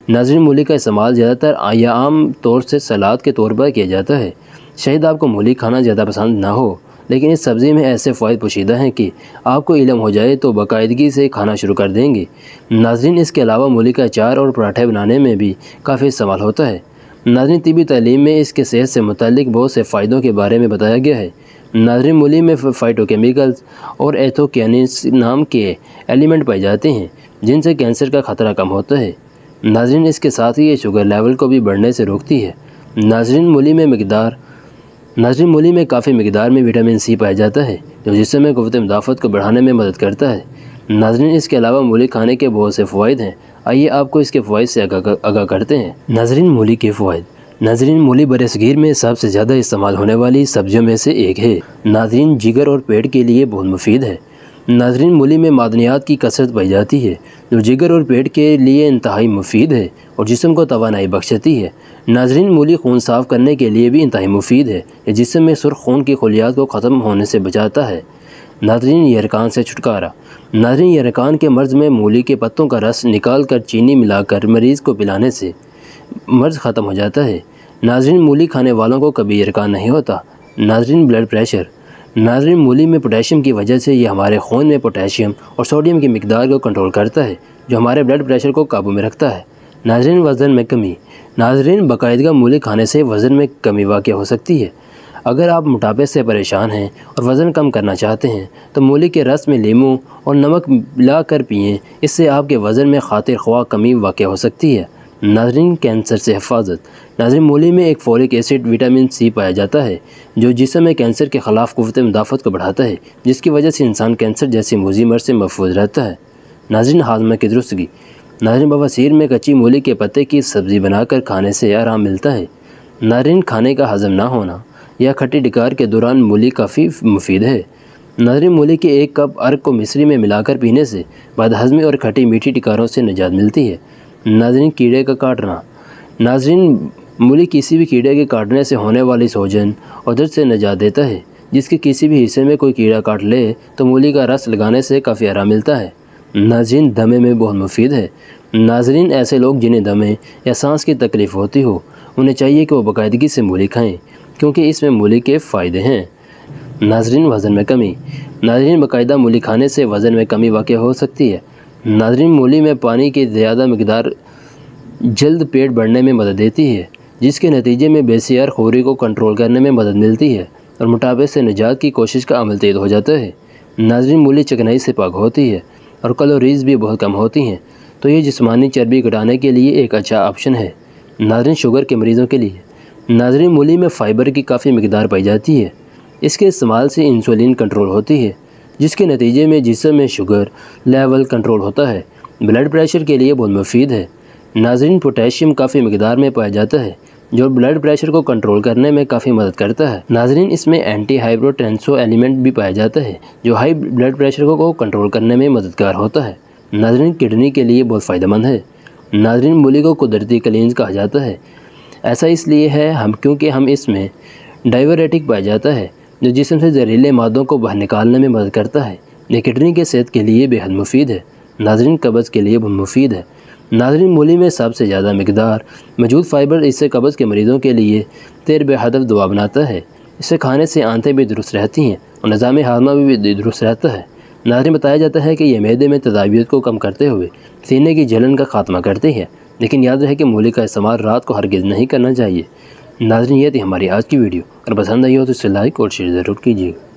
ناظرین مولی کا استعمال زیادہ تر یا عام طور سے سلاد کے طور پر کیا جاتا ہے۔ شاید آپ کو مولی کھانا زیادہ پسند نہ ہو، لیکن اس سبزی میں ایسے فوائد پوشیدہ ہیں کہ آپ کو علم ہو جائے تو باقاعدگی سے کھانا شروع کر دیں گے۔ ناظرین اس کے علاوہ مولی کا اچار اور پراٹھے بنانے میں بھی کافی استعمال ہوتا ہے۔ ناظرین طبی تعلیم میں اس کے صحت سے متعلق بہت سے فائدوں کے بارے میں بتایا گیا ہے۔ ناظرین مولی میں فائٹو کیمیکلز اور ایتھوکینینس نام کے ایلیمنٹ پائے جاتے ہیں جن سے کینسر کا خطرہ کم ہوتا ہے۔ ناظرین اس کے ساتھ ہی یہ شوگر لیول کو بھی بڑھنے سے روکتی ہے۔ ناظرین مولی میں کافی مقدار میں وٹامن سی پایا جاتا ہے جو جسم میں قوت مدافعت کو بڑھانے میں مدد کرتا ہے۔ ناظرین اس کے علاوہ مولی کھانے کے بہت سے فوائد ہیں، آئیے آپ کو اس کے فوائد سے آگاہ کرتے ہیں۔ ناظرین مولی کے فوائد۔ ناظرین مولی برصغیر میں سب سے زیادہ استعمال ہونے والی سبزیوں میں سے ایک ہے۔ ناظرین جگر اور پیٹ کے لیے بہت مفید ہے۔ ناظرین مولی میں معدنیات کی کثرت پائی جاتی ہے جو جگر اور پیٹ کے لیے انتہائی مفید ہے اور جسم کو توانائی بخشتی ہے۔ ناظرین مولی خون صاف کرنے کے لیے بھی انتہائی مفید ہے، یہ جسم میں سرخ خون کی خلیات کو ختم ہونے سے بچاتا ہے۔ ناظرین یرقان سے چھٹکارا۔ ناظرین یرقان کے مرض میں مولی کے پتوں کا رس نکال کر چینی ملا کر مریض کو پلانے سے مرض ختم ہو جاتا ہے۔ ناظرین مولی کھانے والوں کو کبھی یرقان نہیں ہوتا۔ ناظرین بلڈ پریشر۔ ناظرین مولی میں پوٹیشیم کی وجہ سے یہ ہمارے خون میں پوٹیشیم اور سوڈیم کی مقدار کو کنٹرول کرتا ہے جو ہمارے بلڈ پریشر کو قابو میں رکھتا ہے۔ ناظرین وزن میں کمی۔ ناظرین باقاعدگی مولی کھانے سے وزن میں کمی واقع ہو سکتی ہے۔ اگر آپ موٹاپے سے پریشان ہیں اور وزن کم کرنا چاہتے ہیں تو مولی کے رس میں لیموں اور نمک ملا کر پئیں، اس سے آپ کے وزن میں خاطر خواہ کمی واقع ہو سکتی ہے۔ ناظرین کینسر سے حفاظت۔ ناظرین مولی میں ایک فولک ایسڈ وٹامن سی پایا جاتا ہے جو جسم میں کینسر کے خلاف قوت مدافعت کو بڑھاتا ہے، جس کی وجہ سے انسان کینسر جیسی موذی مرض سے محفوظ رہتا ہے۔ ناظرین ہاضمہ کی درستگی۔ ناظرین بواسیر میں کچی مولی کے پتے کی سبزی بنا کر کھانے سے آرام ملتا ہے۔ ناظرین کھانے کا ہضم نہ ہونا یا کھٹی ڈکار کے دوران مولی کافی مفید ہے۔ ناظرین مولی کے ایک کپ عرق کو مصری میں ملا کر پینے سے بد ہضمی اور کھٹی میٹھی ڈکاروں سے نجات ملتی ہے۔ ناظرین کیڑے کا کاٹنا۔ ناظرین مولی کسی بھی کیڑے کے کاٹنے سے ہونے والی سوجن اور درد سے نجات دیتا ہے۔ جس کے کسی بھی حصے میں کوئی کیڑا کاٹ لے تو مولی کا رس لگانے سے کافی آرام ملتا ہے۔ ناظرین دمے میں بہت مفید ہے۔ ناظرین ایسے لوگ جنہیں دمے یا سانس کی تکلیف ہوتی ہو انہیں چاہیے کہ وہ باقاعدگی سے مولی کھائیں کیونکہ اس میں مولی کے فائدے ہیں۔ ناظرین وزن میں کمی۔ ناظرین باقاعدہ مولی کھانے سے وزن میں کمی واقع ہو سکتی ہے۔ ناظرین مولی میں پانی کی زیادہ مقدار جلد پیٹ بڑھنے میں مدد دیتی ہے جس کے نتیجے میں بیسیار خوری کو کنٹرول کرنے میں مدد ملتی ہے اور موٹاپے سے نجات کی کوشش کا عمل تیز ہو جاتا ہے۔ ناظرین مولی چکنائی سے پاک ہوتی ہے اور کیلوریز بھی بہت کم ہوتی ہیں تو یہ جسمانی چربی گھٹانے کے لیے ایک اچھا آپشن ہے۔ ناظرین شوگر کے مریضوں کے لیے۔ ناظرین مولی میں فائبر کی کافی مقدار پائی جاتی ہے۔ اس کے استعمال سے انسولین کنٹرول ہوتی ہے جس کے نتیجے میں جسم میں شوگر لیول کنٹرول ہوتا ہے۔ بلڈ پریشر کے لیے بہت مفید ہے۔ ناظرین پوٹیشیم کافی مقدار میں پایا جاتا ہے جو بلڈ پریشر کو کنٹرول کرنے میں کافی مدد کرتا ہے۔ ناظرین اس میں اینٹی ہائپرٹینسو ایلیمنٹ بھی پایا جاتا ہے جو ہائی بلڈ پریشر کو کنٹرول کرنے میں مددگار ہوتا ہے۔ ناظرین کڈنی کے لیے بہت فائدہ مند ہے۔ ناظرین مولی کو قدرتی کلینز کہا جاتا ہے۔ ایسا اس لیے ہے کیونکہ اس میں ڈائیوریٹک پایا جاتا ہے جو جسم سے زہریلے مادوں کو باہر نکالنے میں مدد کرتا ہے۔ یہ کڈنی کے صحت کے لیے بے حد مفید ہے۔ ناظرین قبض کے لیے بہت مفید ہے۔ ناظرین مولی میں سب سے زیادہ مقدار موجود فائبر اس سے قبض کے مریضوں کے لیے تیر بے ہدف دوا بناتا ہے۔ اسے کھانے سے آنتیں بھی درست رہتی ہیں اور نظام ہاضمہ بھی درست رہتا ہے۔ ناظرین بتایا جاتا ہے کہ یہ معدے میں تیزابیت کو کم کرتے ہوئے سینے کی جلن کا خاتمہ کرتی ہے، لیکن یاد رہے کہ مولی کا استعمال رات کو ہرگز نہیں کرنا چاہیے۔ ناظرین یہ تھی ہماری آج کی ویڈیو، اگر پسند آئی ہو تو اسے لائک اور شیئر ضرور کیجیے گا۔